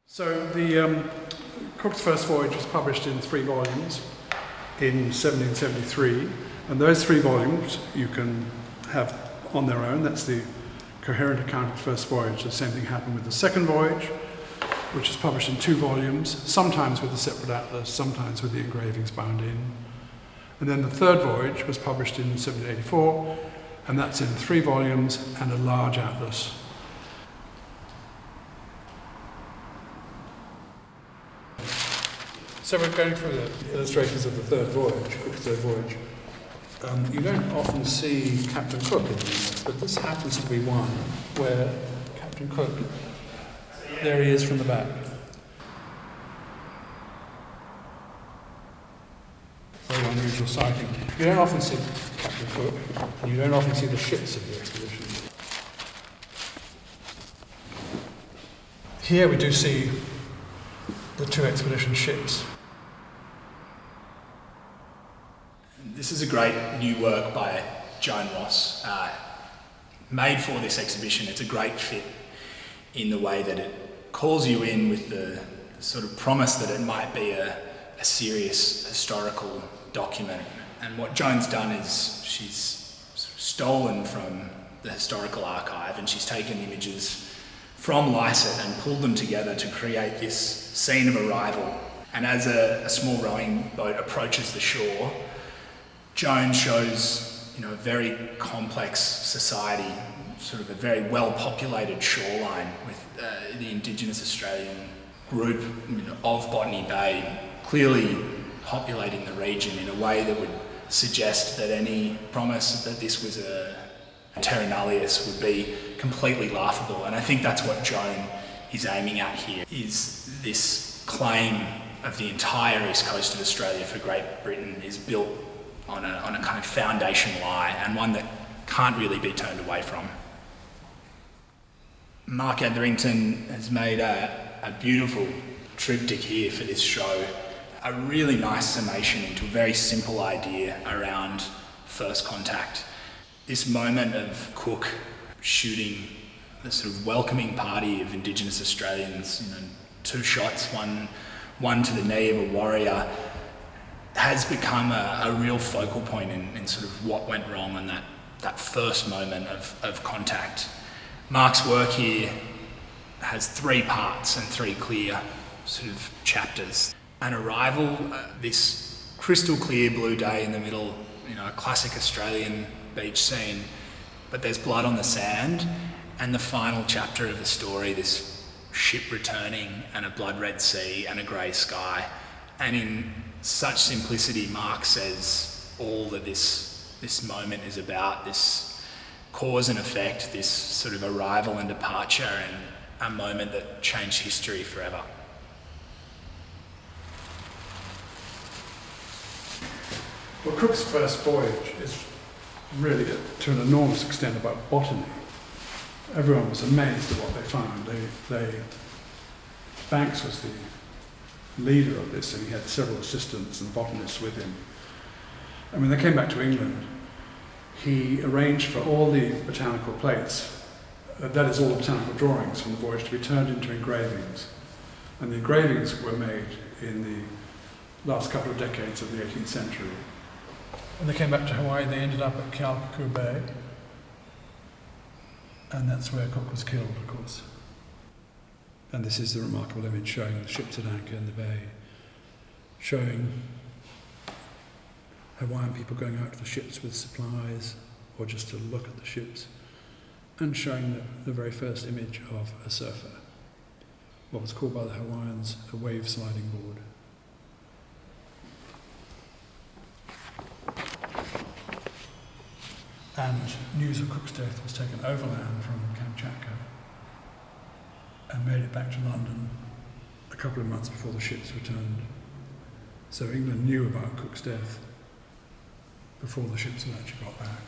So the Cook's first voyage was published in 3 volumes in 1773, and those 3 volumes you can have on their own. That's the coherent account of the first voyage. The same thing happened with the second voyage, which is published in 2 volumes, sometimes with a separate atlas, sometimes with the engravings bound in. And then the third voyage was published in 1784, and that's in 3 volumes and a large atlas. So we're going through the illustrations of the third voyage, Cook's third voyage. You don't often see Captain Cook in these, but this happens to be one where Captain Cook, there he is from the back. Very unusual sighting. You don't often see Captain Cook, and you don't often see the ships of the expedition. Here we do see the 2 expedition ships. This is a great new work by Joan Ross, made for this exhibition. It's a great fit in the way that it calls you in with the sort of promise that it might be a serious historical document. And what Joan's done is she's stolen from the historical archive and she's taken images from Lycett and pulled them together to create this scene of arrival. And as a small rowing boat approaches the shore, Joan shows, a very complex society, sort of a very well-populated shoreline with the Indigenous Australian group of Botany Bay clearly populating the region in a way that would suggest that any promise that this was a terra nullius would be completely laughable. And I think that's what Joan is aiming at here, is this claim of the entire east coast of Australia for Great Britain is built on a kind of foundation lie, and one that can't really be turned away from. Mark Etherington has made a beautiful triptych here for this show, a really nice summation into a very simple idea around first contact. This moment of Cook shooting the sort of welcoming party of Indigenous Australians, 2 shots, one to the knee of a warrior, has become a real focal point in sort of what went wrong on that first moment of contact. Mark's work here has 3 parts and 3 clear sort of chapters. An arrival, this crystal clear blue day in the middle, a classic Australian beach scene, but there's blood on the sand, and the final chapter of the story, this ship returning and a blood red sea and a grey sky. And in such simplicity, Mark says all that this moment is about, this cause and effect, this sort of arrival and departure, and a moment that changed history forever. Well, Cook's first voyage is really, to an enormous extent, about botany. Everyone was amazed at what they found. Banks was the leader of this, and he had several assistants and botanists with him. And when they came back to England, he arranged for all the botanical plates, that is all the botanical drawings from the voyage, to be turned into engravings. And the engravings were made in the last couple of decades of the 18th century. When they came back to Hawaii, they ended up at Kealakekua Bay, and that's where Cook was killed, of course. And this is the remarkable image showing the ships at anchor in the bay, showing Hawaiian people going out to the ships with supplies or just to look at the ships, and showing the very first image of a surfer, what was called by the Hawaiians a wave sliding board. And news of Cook's death was taken overland from Kamchatka and made it back to London a couple of months before the ships returned. So England knew about Cook's death before the ships had actually got back.